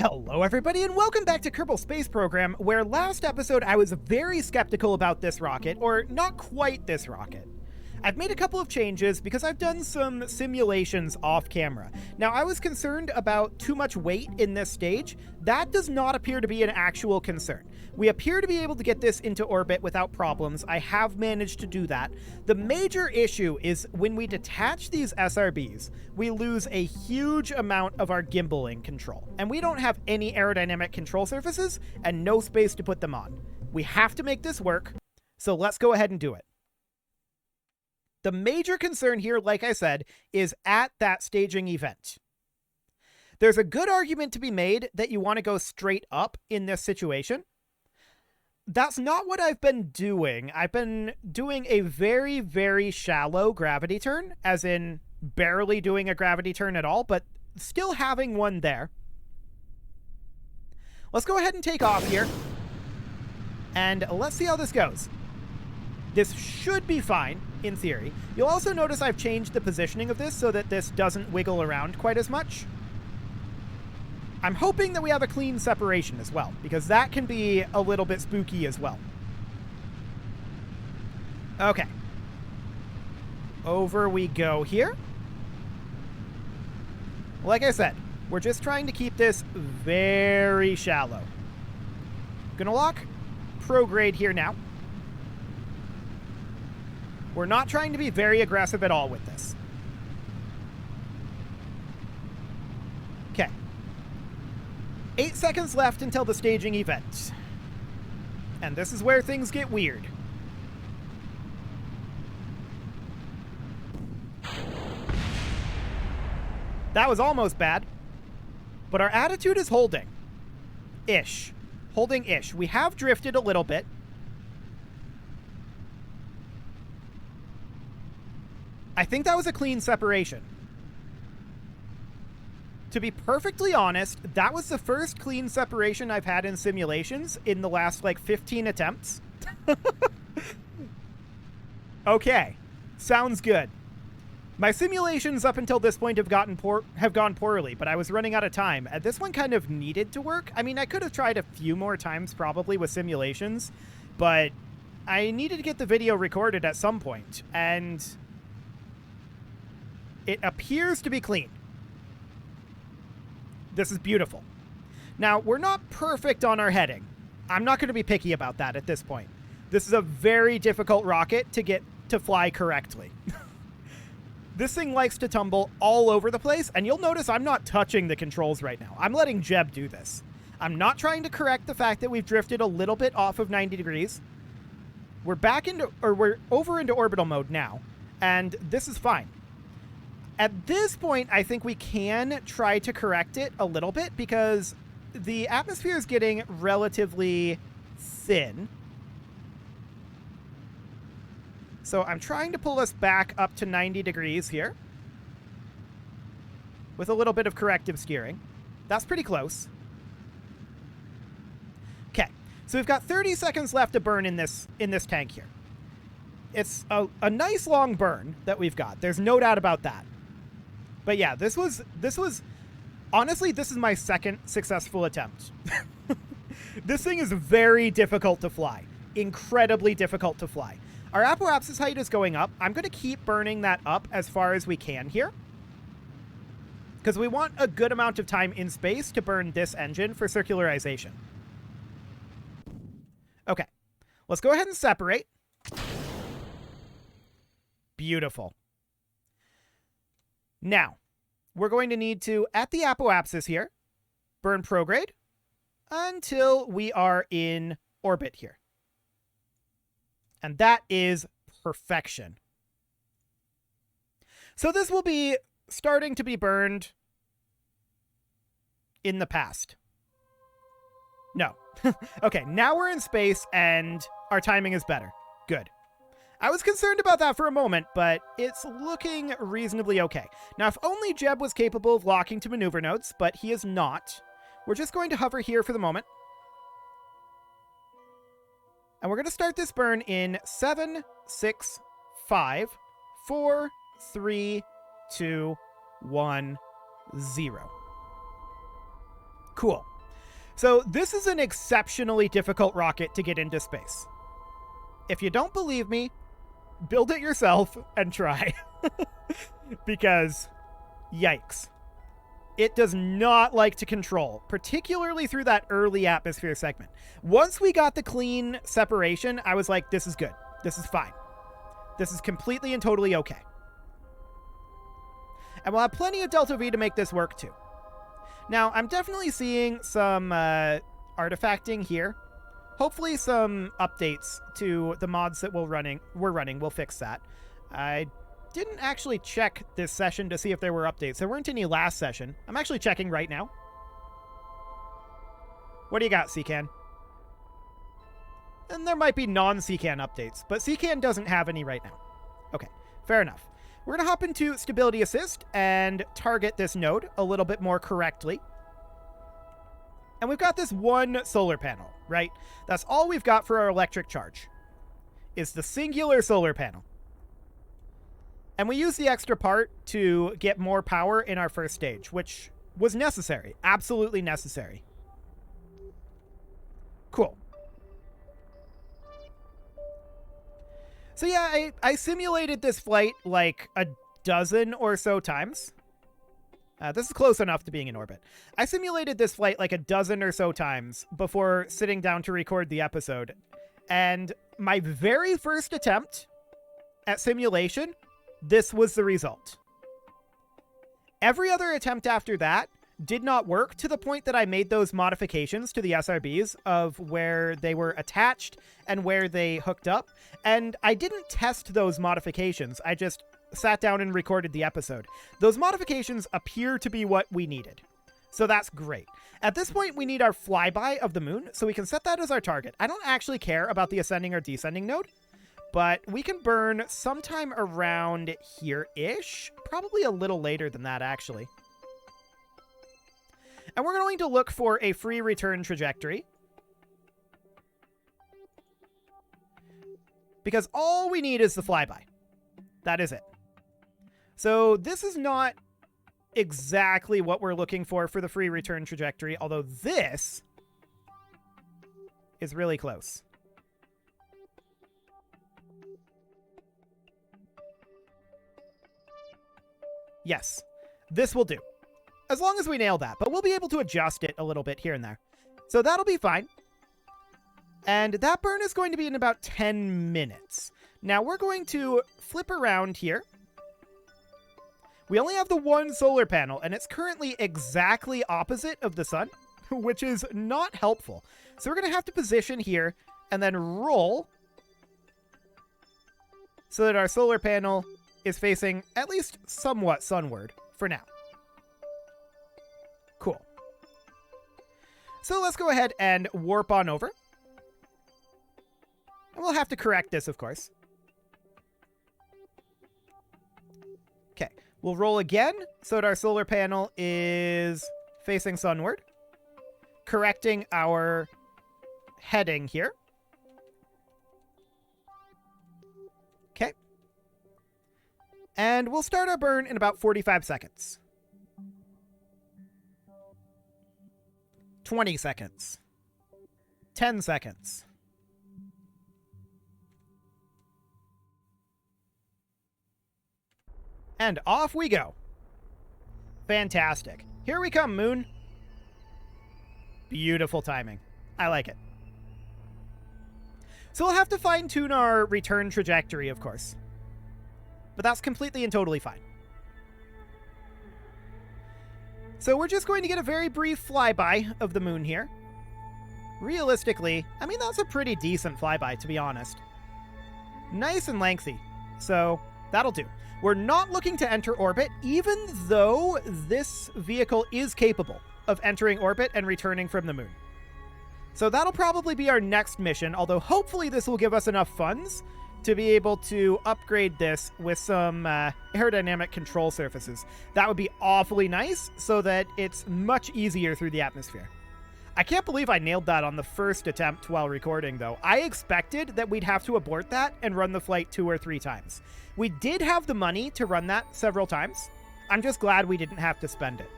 Hello everybody and welcome back to Kerbal Space Program, where last episode I was very skeptical about this rocket, or not quite this rocket. I've made a couple of changes because I've done some simulations off camera. Now, I was concerned about too much weight in this stage. That does not appear to be an actual concern. We appear to be able to get this into orbit without problems. I have managed to do that. The major issue is when we detach these SRBs, we lose a huge amount of our gimbaling control. And we don't have any aerodynamic control surfaces and no space to put them on. We have to make this work, so let's go ahead and do it. The major concern here, like I said, is at that staging event. There's a good argument to be made that you want to go straight up in this situation. That's not what I've been doing. I've been doing a very, very shallow gravity turn, as in barely doing a gravity turn at all, but still having one there. Let's go ahead and take off here, and let's see how this goes. This should be fine, in theory. You'll also notice I've changed the positioning of this so that this doesn't wiggle around quite as much. I'm hoping that we have a clean separation as well, because that can be a little bit spooky as well. Okay. Over we go here. Like I said, we're just trying to keep this very shallow. Gonna lock prograde here now. We're not trying to be very aggressive at all with this. Okay. 8 seconds left until the staging event. And this is where things get weird. That was almost bad. But our attitude is holding. Ish. Holding-ish. We have drifted a little bit. I think that was a clean separation. To be perfectly honest, that was the first clean separation I've had in simulations in the last, 15 attempts. Okay. Sounds good. My simulations up until this point have gone poorly, but I was running out of time. And this one kind of needed to work. I mean, I could have tried a few more times probably with simulations, but I needed to get the video recorded at some point, and it appears to be clean. This is beautiful. Now, we're not perfect on our heading. I'm not going to be picky about that at this point. This is a very difficult rocket to get to fly correctly. This thing likes to tumble all over the place, and you'll notice I'm not touching the controls right now. I'm letting Jeb do this. I'm not trying to correct the fact that we've drifted a little bit off of 90 degrees. We're over into orbital mode now, and this is fine. At this point, I think we can try to correct it a little bit because the atmosphere is getting relatively thin. So I'm trying to pull us back up to 90 degrees here with a little bit of corrective steering. That's pretty close. Okay, so we've got 30 seconds left to burn in this tank here. It's a nice long burn that we've got. There's no doubt about that. But yeah, this was honestly, this is my second successful attempt. This thing is very difficult to fly. Incredibly difficult to fly. Our apoapsis height is going up. I'm going to keep burning that up as far as we can here, because we want a good amount of time in space to burn this engine for circularization. Okay, let's go ahead and separate. Beautiful. Now, we're going to need to, at the apoapsis here, burn prograde until we are in orbit here. And that is perfection. So this will be starting to be burned in the past. No. Okay, now we're in space and our timing is better. Good. I was concerned about that for a moment, but it's looking reasonably okay. Now, if only Jeb was capable of locking to maneuver nodes, but he is not. We're just going to hover here for the moment. And we're going to start this burn in 7, 6, 5, 4, 3, 2, 1, 0. Cool. So this is an exceptionally difficult rocket to get into space. If you don't believe me, build it yourself and try. Because, yikes. It does not like to control, particularly through that early atmosphere segment. Once we got the clean separation, I was like, this is good. This is fine. This is completely and totally okay. And we'll have plenty of Delta V to make this work too. Now, I'm definitely seeing some artifacting here. Hopefully some updates to the mods that we're running will fix that. I didn't actually check this session to see if there were updates. There weren't any last session. I'm actually checking right now. What do you got, CCAN? And there might be non-CCAN updates, but CCAN doesn't have any right now. Okay, fair enough. We're going to hop into Stability Assist and target this node a little bit more correctly. And we've got this one solar panel, right? That's all we've got for our electric charge, is the singular solar panel. And we use the extra part to get more power in our first stage, which was necessary, absolutely necessary. Cool. So yeah, I simulated this flight like a dozen or so times. This is close enough to being in orbit. I simulated this flight like a dozen or so times before sitting down to record the episode. And my very first attempt at simulation, this was the result. Every other attempt after that did not work, to the point that I made those modifications to the SRBs of where they were attached and where they hooked up. And I didn't test those modifications. I just sat down and recorded the episode. Those modifications appear to be what we needed. So that's great. At this point, we need our flyby of the moon, so we can set that as our target. I don't actually care about the ascending or descending node, but we can burn sometime around here-ish. Probably a little later than that, actually. And we're going to look for a free return trajectory, because all we need is the flyby. That is it. So this is not exactly what we're looking for the free return trajectory, although this is really close. Yes, this will do. As long as we nail that, but we'll be able to adjust it a little bit here and there. So that'll be fine. And that burn is going to be in about 10 minutes. Now we're going to flip around here. We only have the one solar panel, and it's currently exactly opposite of the sun, which is not helpful. So we're going to have to position here and then roll so that our solar panel is facing at least somewhat sunward for now. Cool. So let's go ahead and warp on over. And we'll have to correct this, of course. Okay, we'll roll again so that our solar panel is facing sunward, correcting our heading here. Okay. And we'll start our burn in about 45 seconds. 20 seconds. 10 seconds. And off we go. Fantastic. Here we come, Moon. Beautiful timing. I like it. So we'll have to fine-tune our return trajectory, of course. But that's completely and totally fine. So we're just going to get a very brief flyby of the moon here. Realistically, I mean, that's a pretty decent flyby, to be honest. Nice and lengthy. So that'll do. We're not looking to enter orbit, even though this vehicle is capable of entering orbit and returning from the moon. So that'll probably be our next mission, although hopefully this will give us enough funds to be able to upgrade this with some aerodynamic control surfaces. That would be awfully nice, so that it's much easier through the atmosphere. I can't believe I nailed that on the first attempt while recording, though. I expected that we'd have to abort that and run the flight 2 or 3 times. We did have the money to run that several times. I'm just glad we didn't have to spend it.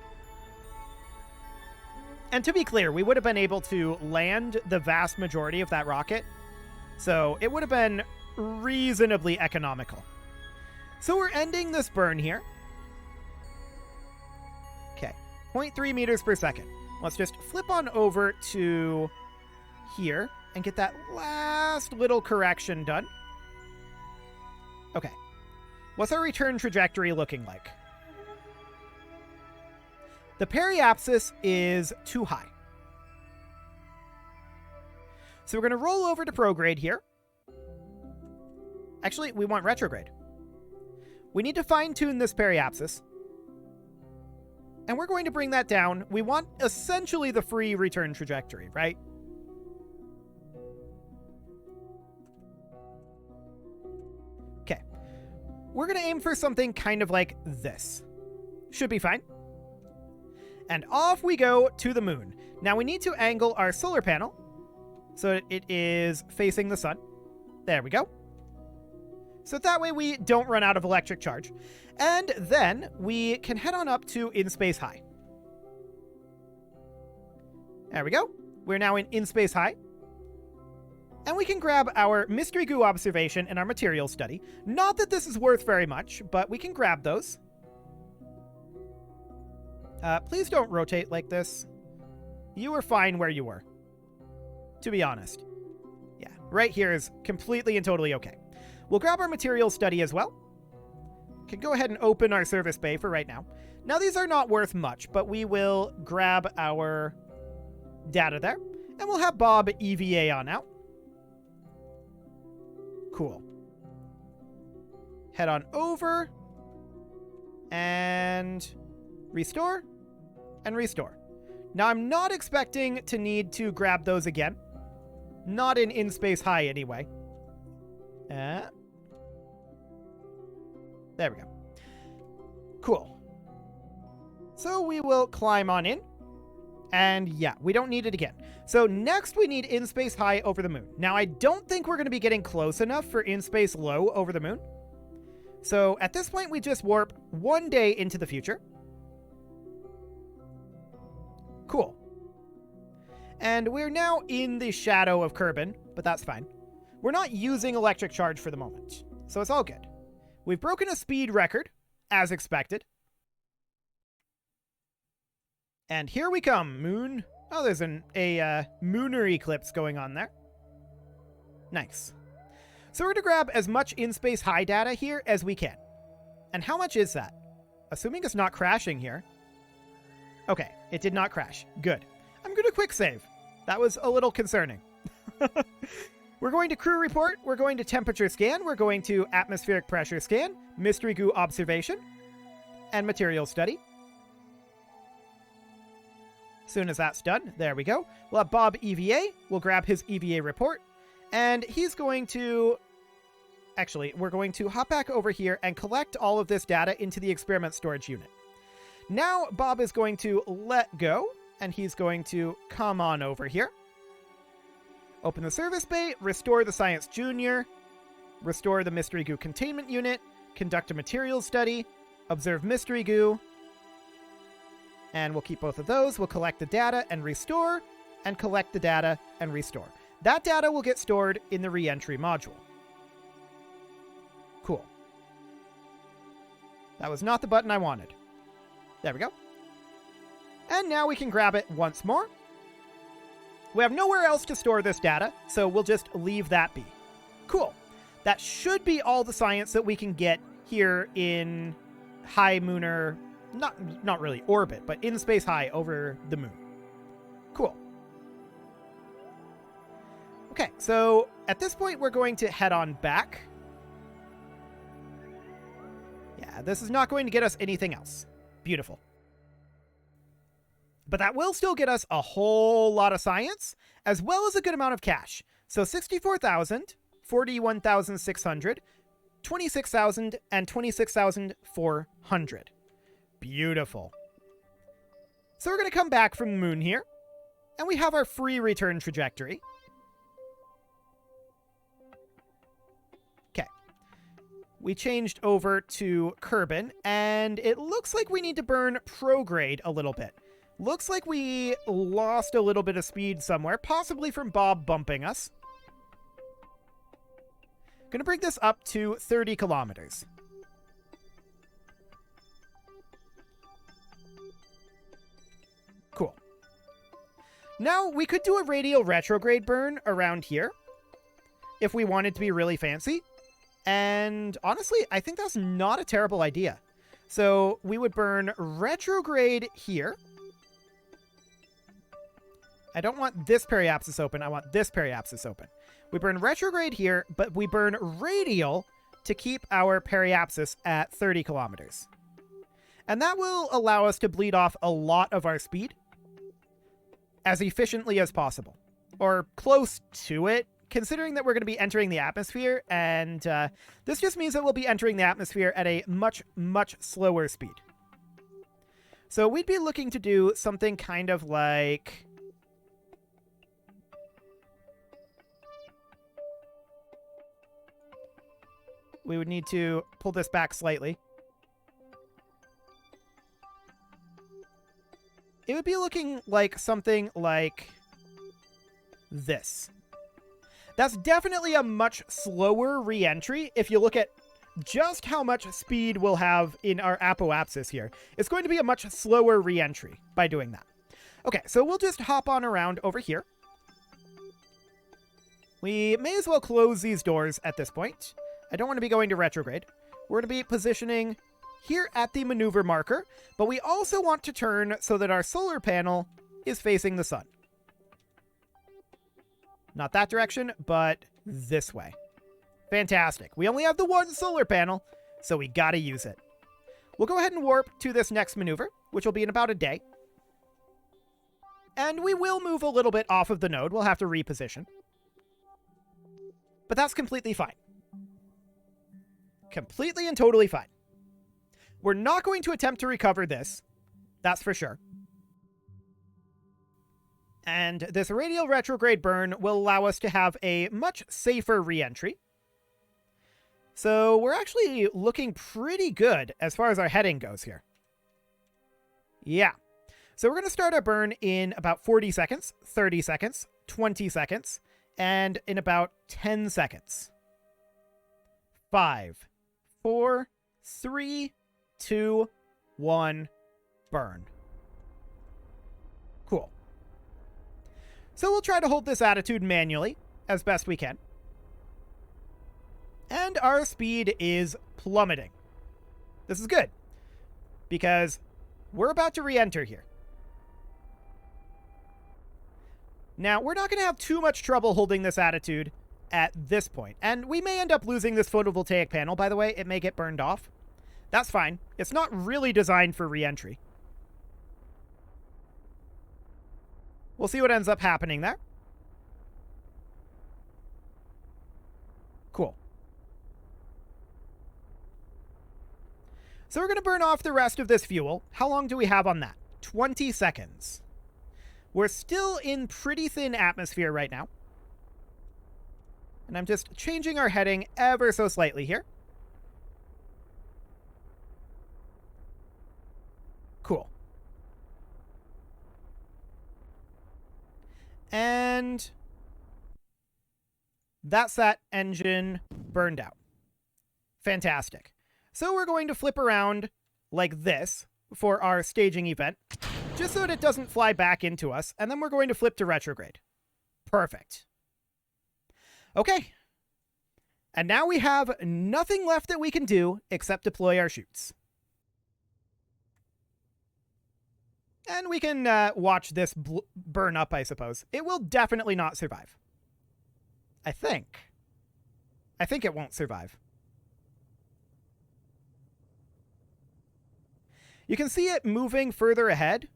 And to be clear, we would have been able to land the vast majority of that rocket, so it would have been reasonably economical. So we're ending this burn here. Okay, 0.3 meters per second. Let's just flip on over to here and get that last little correction done. Okay, what's our return trajectory looking like? The periapsis is too high. So we're going to roll over to prograde here. Actually, we want retrograde. We need to fine-tune this periapsis. And we're going to bring that down. We want essentially the free return trajectory, right? Okay. We're going to aim for something kind of like this. Should be fine. And off we go to the moon. Now we need to angle our solar panel so it is facing the sun. There we go. So that way we don't run out of electric charge. And then we can head on up to In Space High. There we go. We're now in Space High. And we can grab our mystery goo observation and our material study. Not that this is worth very much, but we can grab those. Please don't rotate like this. You were fine where you were, to be honest. Yeah, right here is completely and totally okay. We'll grab our material study as well. Can go ahead and open our service bay for right now. Now these are not worth much, but we will grab our data there, and we'll have Bob EVA on out. Cool. Head on over, and restore, and restore. Now I'm not expecting to need to grab those again. Not in Space High anyway. There we go. Cool. So we will climb on in. And yeah, we don't need it again. So next we need In Space High over the moon. Now I don't think we're going to be getting close enough for In Space Low over the moon. So at this point we just warp one day into the future. Cool. And we're now in the shadow of Kerbal, but that's fine. We're not using electric charge for the moment, so it's all good. We've broken a speed record, as expected. And here we come, moon. Oh, there's a lunar eclipse going on there. Nice. So we're going to grab as much In-Space High data here as we can. And how much is that? Assuming it's not crashing here. Okay, it did not crash. Good. I'm going to quick save. That was a little concerning. We're going to crew report, we're going to temperature scan, we're going to atmospheric pressure scan, mystery goo observation, and material study. As soon as that's done, there we go. We'll have Bob EVA, we'll grab his EVA report, and he's going to... Actually, we're going to hop back over here and collect all of this data into the experiment storage unit. Now Bob is going to let go, and he's going to come on over here. Open the service bay, restore the Science Junior, restore the Mystery Goo containment unit, conduct a materials study, observe Mystery Goo, and we'll keep both of those. We'll collect the data and restore, and collect the data and restore. That data will get stored in the re-entry module. Cool. That was not the button I wanted. There we go. And now we can grab it once more. We have nowhere else to store this data, so we'll just leave that be. Cool. That should be all the science that we can get here in high lunar, not really orbit, but in space high over the moon. Cool. Okay, so at this point we're going to head on back. Yeah, this is not going to get us anything else. Beautiful. But that will still get us a whole lot of science, as well as a good amount of cash. So 64,000, 41,600, 26,000, and 26,400. Beautiful. So we're going to come back from the moon here, and we have our free return trajectory. Okay. We changed over to Kerbal, and it looks like we need to burn prograde a little bit. Looks like we lost a little bit of speed somewhere, possibly from Bob bumping us. Gonna bring this up to 30 kilometers. Cool. Now, we could do a radial retrograde burn around here if we wanted to be really fancy. And honestly, I think that's not a terrible idea. So we would burn retrograde here. I don't want this periapsis open. I want this periapsis open. We burn retrograde here, but we burn radial to keep our periapsis at 30 kilometers. And that will allow us to bleed off a lot of our speed as efficiently as possible. Or close to it, considering that we're going to be entering the atmosphere, and this just means that we'll be entering the atmosphere at a much, much slower speed. So we'd be looking to do something kind of like... We would need to pull this back slightly. It would be looking like something like this. That's definitely a much slower re-entry if you look at just how much speed we'll have in our apoapsis here. It's going to be a much slower re-entry by doing that. Okay, so we'll just hop on around over here. We may as well close these doors at this point. I don't want to be going to retrograde. We're going to be positioning here at the maneuver marker, but we also want to turn so that our solar panel is facing the sun. Not that direction, but this way. Fantastic. We only have the one solar panel, so we gotta use it. We'll go ahead and warp to this next maneuver, which will be in about a day. And we will move a little bit off of the node. We'll have to reposition. But that's completely fine. Completely and totally fine. We're not going to attempt to recover this. That's for sure. And this radial retrograde burn will allow us to have a much safer re-entry. So we're actually looking pretty good as far as our heading goes here. Yeah. So we're going to start our burn in about 40 seconds, 30 seconds, 20 seconds, and in about 10 seconds. 5, 4, 3, 2, 1, burn. Cool. So we'll try to hold this attitude manually as best we can. And our speed is plummeting. This is good, because we're about to re-enter here. Now, we're not going to have too much trouble holding this attitude at this point. And we may end up losing this photovoltaic panel, by the way. It may get burned off. That's fine. It's not really designed for re-entry. We'll see what ends up happening there. Cool. So we're going to burn off the rest of this fuel. How long do we have on that? 20 seconds. We're still in pretty thin atmosphere right now. And I'm just changing our heading ever so slightly here. Cool. And that's that engine burned out. Fantastic. So we're going to flip around like this for our staging event, just so that it doesn't fly back into us, and then we're going to flip to retrograde. Perfect. Okay. And now we have nothing left that we can do except deploy our chutes. And we can watch this burn up, I suppose. It will definitely not survive. I think it won't survive. You can see it moving further ahead.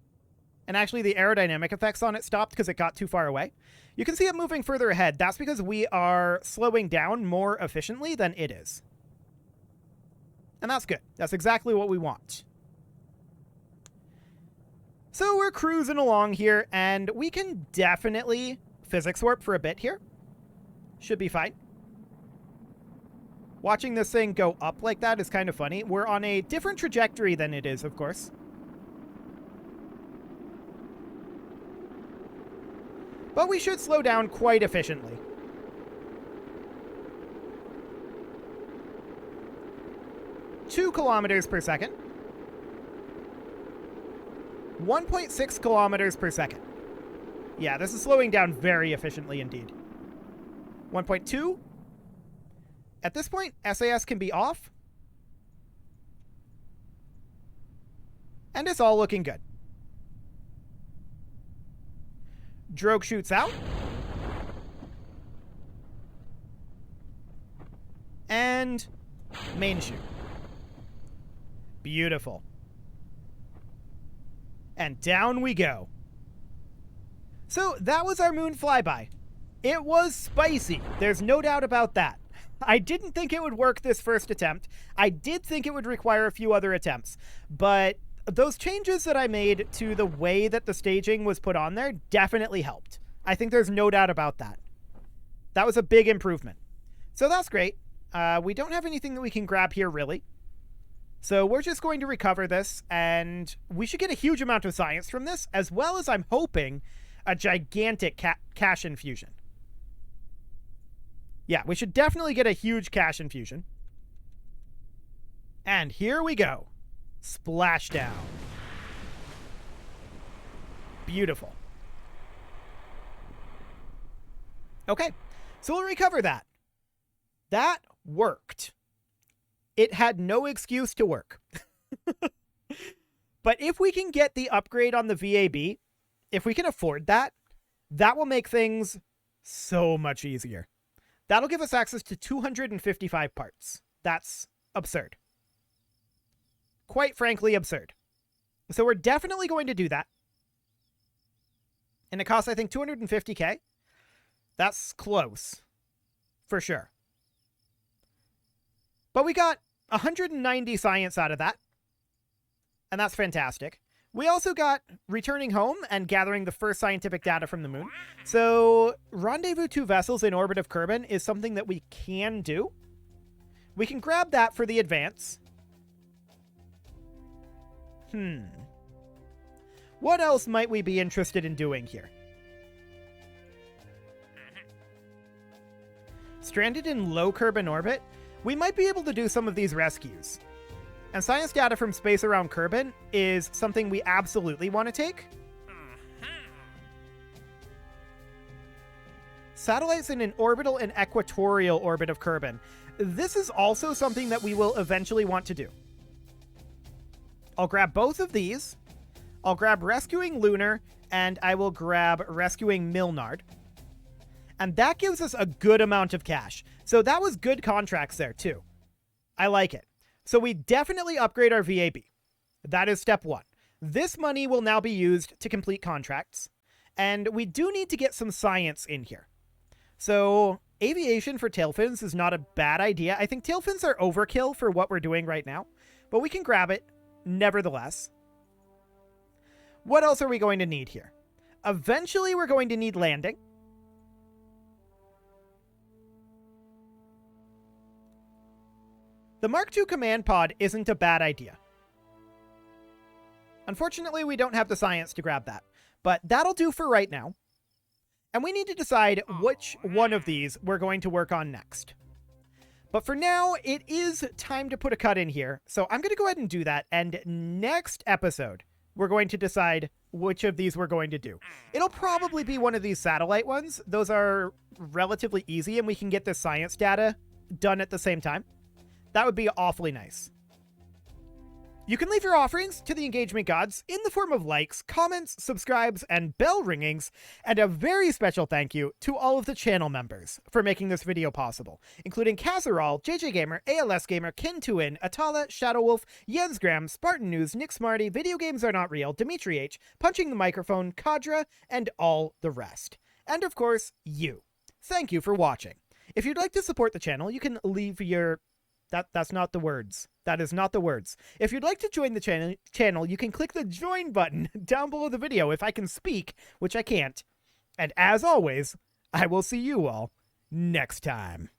And actually the aerodynamic effects on it stopped because it got too far away. You can see it moving further ahead. That's because we are slowing down more efficiently than it is. And that's good. That's exactly what we want. So we're cruising along here, and we can definitely physics warp for a bit here. Should be fine. Watching this thing go up like that is kind of funny. We're on a different trajectory than it is, of course. But we should slow down quite efficiently. Two kilometers per second. 1.6 kilometers per second. Yeah, this is slowing down very efficiently indeed. 1.2. At this point, SAS can be off. And it's all looking good. Drogue shoots out. And main shoot. Beautiful. And down we go. So that was our moon flyby. It was spicy. There's no doubt about that. I didn't think it would work this first attempt. I did think it would require a few other attempts. But those changes that I made to the way that the staging was put on there definitely helped. I think there's no doubt about that. That was a big improvement. So that's great. We don't have anything that we can grab here, really. So we're just going to recover this, and we should get a huge amount of science from this, as well as, I'm hoping, a gigantic cache infusion. Yeah, we should definitely get a huge cache infusion. And here we go. Splashdown. Beautiful. Okay, so we'll recover that. That worked. It had no excuse to work. But if we can get the upgrade on the VAB, if we can afford that, that will make things so much easier. That'll give us access to 255 parts. That's absurd. Quite frankly, absurd. So we're definitely going to do that. And it costs, I think, 250k. That's close. For sure. But we got 190 science out of that. And that's fantastic. We also got returning home and gathering the first scientific data from the moon. So rendezvous 2 vessels in orbit of Kerbal is something that we can do. We can grab that for the advance. What else might we be interested in doing here? Stranded in low Kerbal orbit? We might be able to do some of these rescues. And science data from space around Kerbal is something we absolutely want to take. Satellites in an orbital and equatorial orbit of Kerbal. This is also something that we will eventually want to do. I'll grab both of these. I'll grab Rescuing Lunar, and I will grab Rescuing Milnard. And that gives us a good amount of cash. So that was good contracts there, too. I like it. So we definitely upgrade our VAB. That is step 1. This money will now be used to complete contracts. And we do need to get some science in here. So aviation for tailfins is not a bad idea. I think tailfins are overkill for what we're doing right now. But we can grab it, nevertheless. What else are we going to need here? Eventually, we're going to need landing. The Mark II command pod isn't a bad idea. Unfortunately, we don't have the science to grab that, but that'll do for right now. And we need to decide which one of these we're going to work on next. But for now, it is time to put a cut in here, so I'm going to go ahead and do that, and next episode, we're going to decide which of these we're going to do. It'll probably be one of these satellite ones. Those are relatively easy, and we can get the science data done at the same time. That would be awfully nice. You can leave your offerings to the engagement gods in the form of likes, comments, subscribes, and bell ringings, and a very special thank you to all of the channel members for making this video possible, including Kazarol, JJ Gamer, ALS Gamer, Kin2In, Atala, Shadowwolf, Jens Graham, Spartan News, Nick Smarty, Video Games Are Not Real, Dimitri H, Punching the Microphone, Kadra, and all the rest. And of course, you. Thank you for watching. If you'd like to support the channel, you can leave your... That's not the words. That is not the words. If you'd like to join the channel, you can click the join button down below the video if I can speak, which I can't. And as always, I will see you all next time.